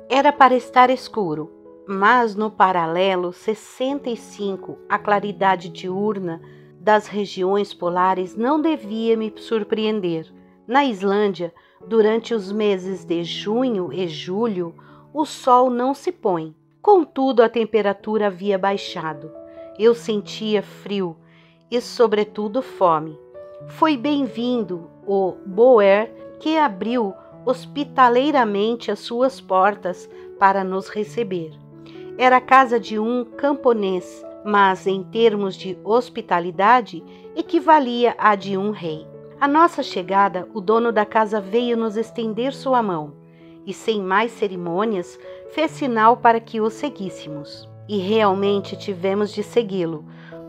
Era para estar escuro, mas no paralelo 65, a claridade diurna das regiões polares não devia me surpreender. Na Islândia, durante os meses de junho e julho, o sol não se põe. Contudo, a temperatura havia baixado. Eu sentia frio e, sobretudo, fome. Foi bem-vindo o Boer, que abriu hospitaleiramente as suas portas para nos receber. Era a casa de um camponês, mas em termos de hospitalidade equivalia à de um rei. À nossa chegada, o dono da casa veio nos estender sua mão e, sem mais cerimônias, fez sinal para que o seguíssemos. E realmente tivemos de segui-lo,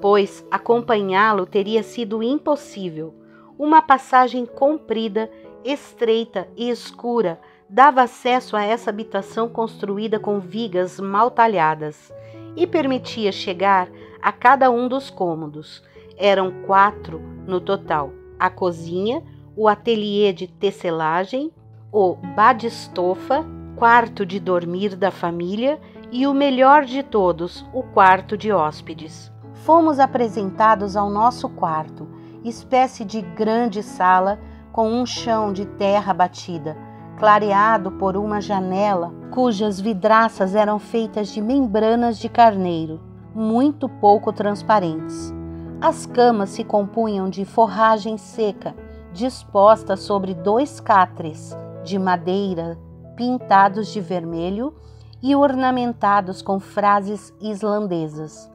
pois acompanhá-lo teria sido impossível. Uma passagem comprida, estreita e escura dava acesso a essa habitação construída com vigas mal talhadas e permitia chegar a cada um dos cômodos. Eram 4 no total: a cozinha, o ateliê de tecelagem, o bade-estofa, quarto de dormir da família e o melhor de todos, o quarto de hóspedes. Fomos apresentados ao nosso quarto, espécie de grande sala com um chão de terra batida, clareado por uma janela cujas vidraças eram feitas de membranas de carneiro, muito pouco transparentes. As camas se compunham de forragem seca, disposta sobre 2 catres de madeira pintados de vermelho e ornamentados com frases islandesas.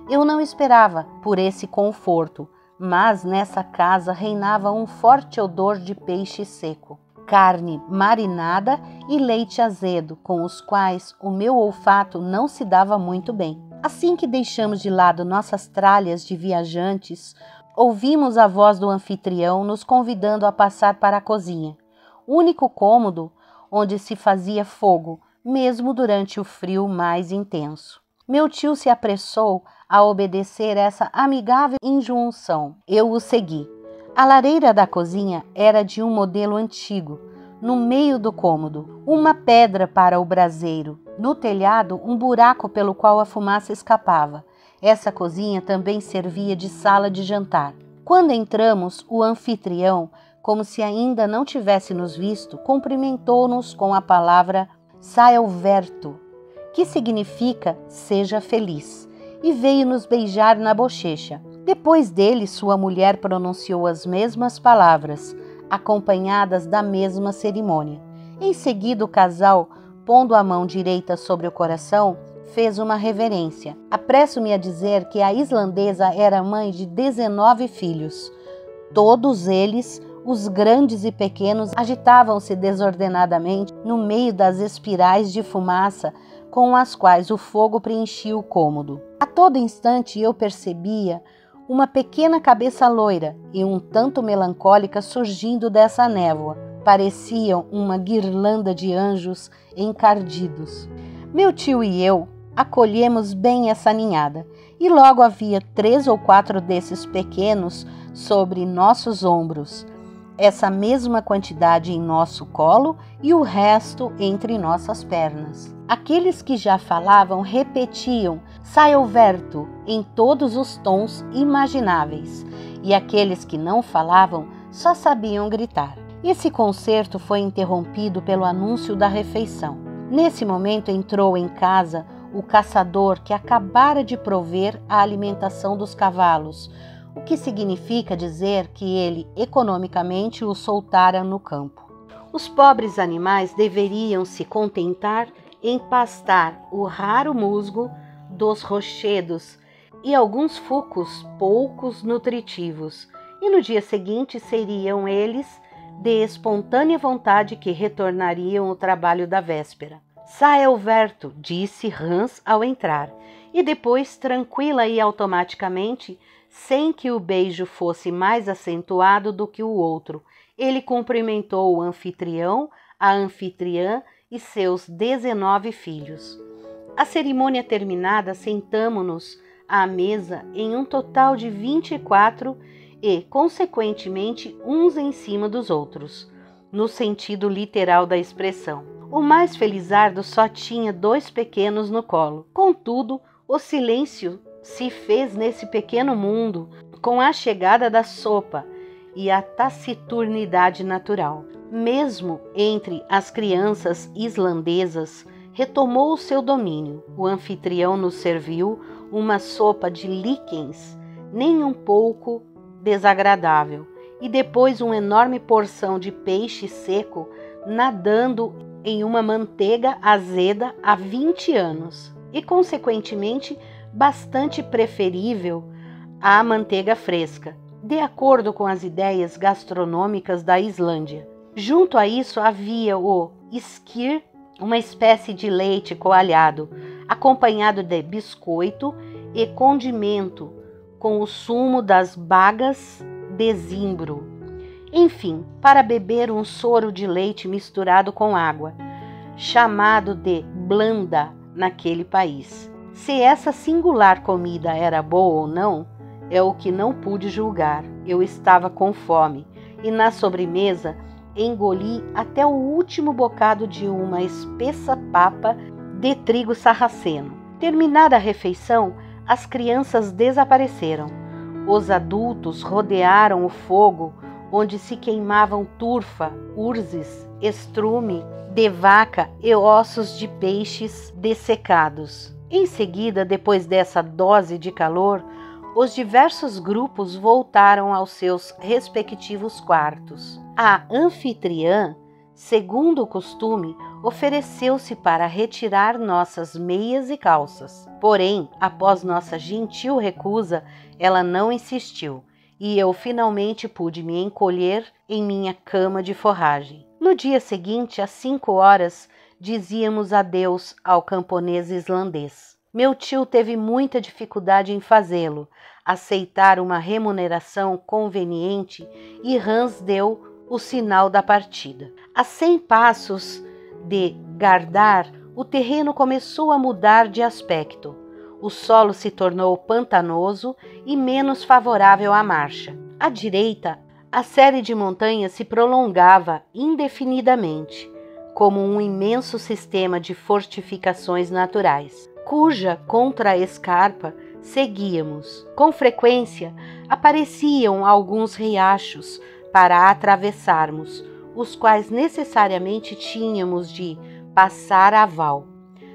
Eu não esperava por esse conforto, mas nessa casa reinava um forte odor de peixe seco, carne marinada e leite azedo, com os quais o meu olfato não se dava muito bem. Assim que deixamos de lado nossas tralhas de viajantes, ouvimos a voz do anfitrião nos convidando a passar para a cozinha, único cômodo onde se fazia fogo, mesmo durante o frio mais intenso. Meu tio se apressou a obedecer essa amigável injunção. Eu o segui. A lareira da cozinha era de um modelo antigo. No meio do cômodo, uma pedra para o braseiro. No telhado, um buraco pelo qual a fumaça escapava. Essa cozinha também servia de sala de jantar. Quando entramos, o anfitrião, como se ainda não tivesse nos visto, cumprimentou-nos com a palavra Saelvertu, que significa seja feliz, e veio nos beijar na bochecha. Depois dele, sua mulher pronunciou as mesmas palavras, acompanhadas da mesma cerimônia. Em seguida, o casal, pondo a mão direita sobre o coração, fez uma reverência. Apresso-me a dizer que a islandesa era mãe de 19 filhos. Todos eles, os grandes e pequenos, agitavam-se desordenadamente no meio das espirais de fumaça com as quais o fogo preenchia o cômodo. A todo instante eu percebia uma pequena cabeça loira e um tanto melancólica surgindo dessa névoa. Pareciam uma guirlanda de anjos encardidos. Meu tio e eu acolhemos bem essa ninhada, e logo havia 3 ou 4 desses pequenos sobre nossos ombros, essa mesma quantidade em nosso colo e o resto entre nossas pernas. Aqueles que já falavam repetiam Saelvertu em todos os tons imagináveis, e aqueles que não falavam só sabiam gritar. Esse concerto foi interrompido pelo anúncio da refeição. Nesse momento entrou em casa o caçador que acabara de prover a alimentação dos cavalos, o que significa dizer que ele economicamente os soltara no campo. Os pobres animais deveriam se contentar em pastar o raro musgo dos rochedos e alguns fucos poucos nutritivos, e no dia seguinte seriam eles de espontânea vontade que retornariam ao trabalho da véspera. Saelvertu, disse Hans ao entrar, e depois, tranquila e automaticamente, sem que o beijo fosse mais acentuado do que o outro, ele cumprimentou o anfitrião, a anfitriã e seus 19 filhos. A cerimônia terminada, sentamo-nos à mesa em um total de 24 e, consequentemente, uns em cima dos outros, no sentido literal da expressão. O mais felizardo só tinha 2 pequenos no colo. Contudo, o silêncio se fez nesse pequeno mundo com a chegada da sopa e a taciturnidade natural. Mesmo entre as crianças islandesas, retomou o seu domínio. O anfitrião nos serviu uma sopa de líquens, nem um pouco desagradável, e depois uma enorme porção de peixe seco nadando em uma manteiga azeda há 20 anos, e consequentemente bastante preferível à manteiga fresca, de acordo com as ideias gastronômicas da Islândia. Junto a isso havia o skyr, uma espécie de leite coalhado, acompanhado de biscoito e condimento com o sumo das bagas de zimbro. Enfim, para beber um soro de leite misturado com água, chamado de blanda naquele país. Se essa singular comida era boa ou não, é o que não pude julgar. Eu estava com fome e na sobremesa engoli até o último bocado de uma espessa papa de trigo sarraceno. Terminada a refeição, as crianças desapareceram. Os adultos rodearam o fogo onde se queimavam turfa, urzes, estrume de vaca e ossos de peixes dessecados. Em seguida, depois dessa dose de calor, os diversos grupos voltaram aos seus respectivos quartos. A anfitriã, segundo o costume, ofereceu-se para retirar nossas meias e calças. Porém, após nossa gentil recusa, ela não insistiu, e eu finalmente pude me encolher em minha cama de forragem. No dia seguinte, às 5 horas, dizíamos adeus ao camponês islandês. Meu tio teve muita dificuldade em fazê-lo, aceitar uma remuneração conveniente, e Hans deu o sinal da partida. A 100 passos de Gardar, o terreno começou a mudar de aspecto. O solo se tornou pantanoso e menos favorável à marcha. À direita, a série de montanhas se prolongava indefinidamente, como um imenso sistema de fortificações naturais, cuja contra-escarpa seguíamos. Com frequência, apareciam alguns riachos para atravessarmos, os quais necessariamente tínhamos de passar a val,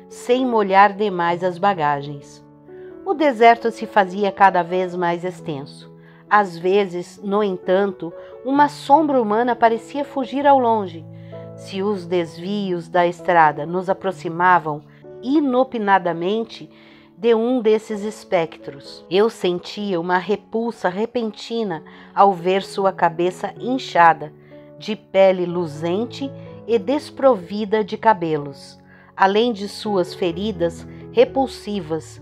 sem molhar demais as bagagens. O deserto se fazia cada vez mais extenso. Às vezes, no entanto, uma sombra humana parecia fugir ao longe. Se os desvios da estrada nos aproximavam inopinadamente de um desses espectros, eu sentia uma repulsa repentina ao ver sua cabeça inchada, de pele luzente e desprovida de cabelos, além de suas feridas repulsivas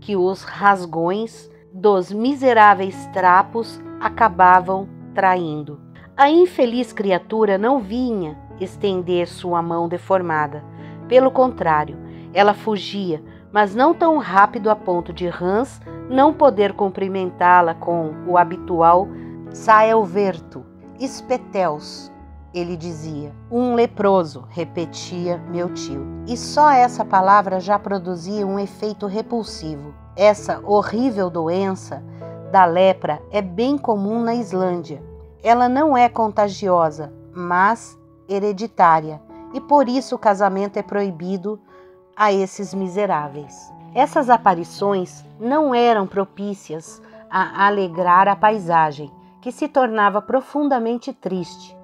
que os rasgões dos miseráveis trapos acabavam traindo. A infeliz criatura não vinha estender sua mão deformada. Pelo contrário, ela fugia, mas não tão rápido a ponto de Hans não poder cumprimentá-la com o habitual Saelvertu, Spetels, ele dizia. Um leproso, repetia meu tio. E só essa palavra já produzia um efeito repulsivo. Essa horrível doença da lepra é bem comum na Islândia. Ela não é contagiosa, mas hereditária, e por isso o casamento é proibido a esses miseráveis. Essas aparições não eram propícias a alegrar a paisagem, que se tornava profundamente triste.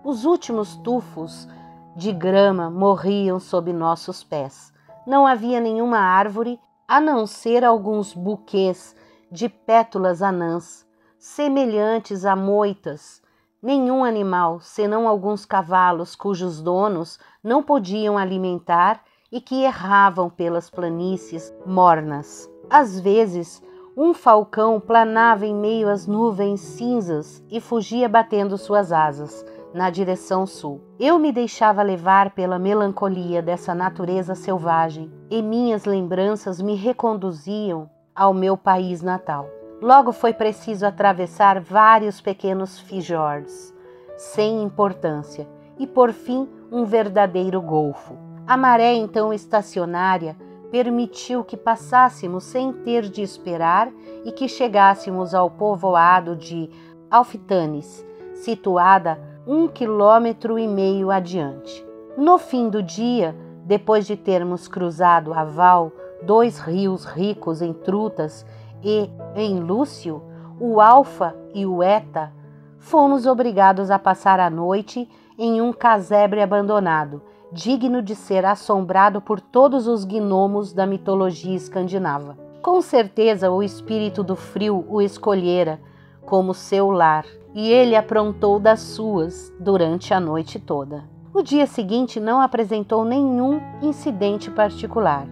Os últimos tufos de grama morriam sob nossos pés. Não havia nenhuma árvore, a não ser alguns buquês de pétalas anãs, semelhantes a moitas. Nenhum animal, senão alguns cavalos cujos donos não podiam alimentar e que erravam pelas planícies mornas. Às vezes, um falcão planava em meio às nuvens cinzas e fugia batendo suas asas na direção sul. Eu me deixava levar pela melancolia dessa natureza selvagem e minhas lembranças me reconduziam ao meu país natal. Logo foi preciso atravessar vários pequenos fjords, sem importância, e por fim um verdadeiro golfo. A maré, então estacionária, permitiu que passássemos sem ter de esperar e que chegássemos ao povoado de Alfitanes, situada 1,5 km adiante. No fim do dia, depois de termos cruzado a Val, 2 rios ricos em trutas e em lúcio, o Alfa e o Eta, fomos obrigados a passar a noite em um casebre abandonado, digno de ser assombrado por todos os gnomos da mitologia escandinava. Com certeza o espírito do frio o escolhera como seu lar, e ele aprontou das suas durante a noite toda. O dia seguinte não apresentou nenhum incidente particular.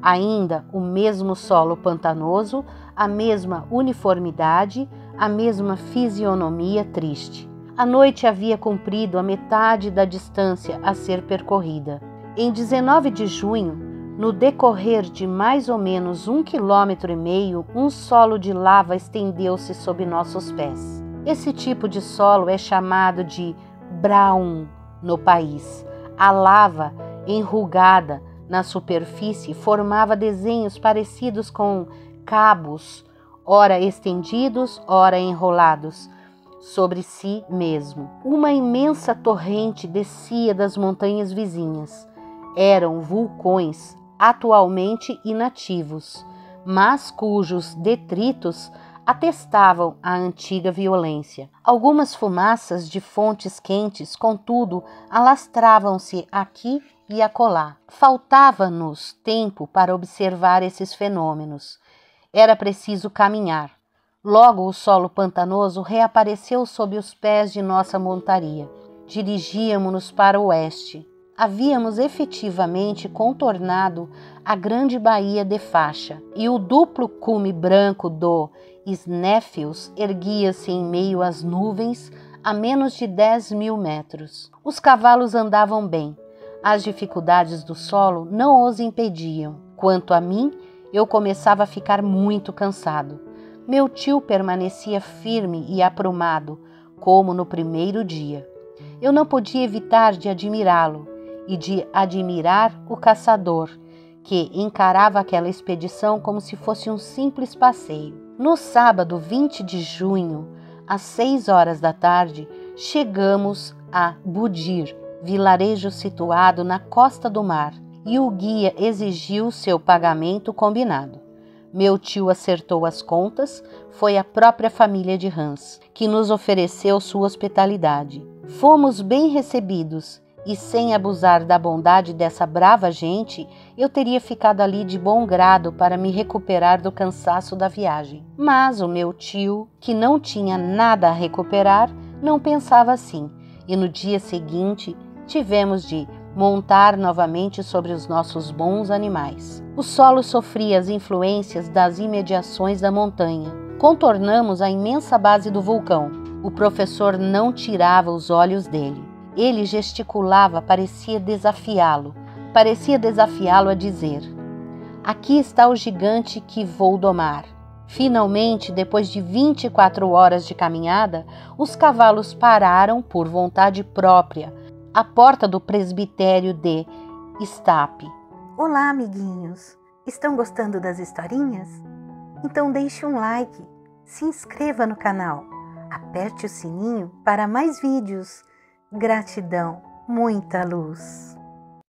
Ainda o mesmo solo pantanoso, a mesma uniformidade, a mesma fisionomia triste. A noite havia cumprido a metade da distância a ser percorrida. Em 19 de junho, no decorrer de mais ou menos 1,5 km, um solo de lava estendeu-se sob nossos pés. Esse tipo de solo é chamado de Braun no país. A lava, enrugada na superfície, formava desenhos parecidos com cabos, ora estendidos, ora enrolados, sobre si mesmo. Uma imensa torrente descia das montanhas vizinhas. Eram vulcões atualmente inativos, mas cujos detritos atestavam a antiga violência. Algumas fumaças de fontes quentes, contudo, alastravam-se aqui e acolá. Faltava-nos tempo para observar esses fenômenos. Era preciso caminhar. Logo o solo pantanoso reapareceu sob os pés de nossa montaria. Dirigíamos-nos para o oeste. Havíamos efetivamente contornado a grande baía de Faixa, e o duplo cume branco do Snæfellsnes erguia-se em meio às nuvens a menos de 10.000 metros. Os cavalos andavam bem. As dificuldades do solo não os impediam. Quanto a mim, eu começava a ficar muito cansado. Meu tio permanecia firme e aprumado, como no primeiro dia. Eu não podia evitar de admirá-lo e de admirar o caçador, que encarava aquela expedição como se fosse um simples passeio. No sábado 20 de junho, às 6 horas da tarde, chegamos a Budir, vilarejo situado na costa do mar, e o guia exigiu seu pagamento combinado. Meu tio acertou as contas, foi a própria família de Hans, que nos ofereceu sua hospitalidade. Fomos bem recebidos e, sem abusar da bondade dessa brava gente, eu teria ficado ali de bom grado para me recuperar do cansaço da viagem. Mas o meu tio, que não tinha nada a recuperar, não pensava assim, e no dia seguinte tivemos de montar novamente sobre os nossos bons animais. O solo sofria as influências das imediações da montanha. Contornamos a imensa base do vulcão. O professor não tirava os olhos dele. Ele gesticulava, parecia desafiá-lo a dizer: aqui está o gigante que vou domar. Finalmente, depois de 24 horas de caminhada, os cavalos pararam por vontade própria à porta do presbitério de Stapi. Olá, amiguinhos! Estão gostando das historinhas? Então deixe um like, se inscreva no canal, aperte o sininho para mais vídeos. Gratidão, muita luz!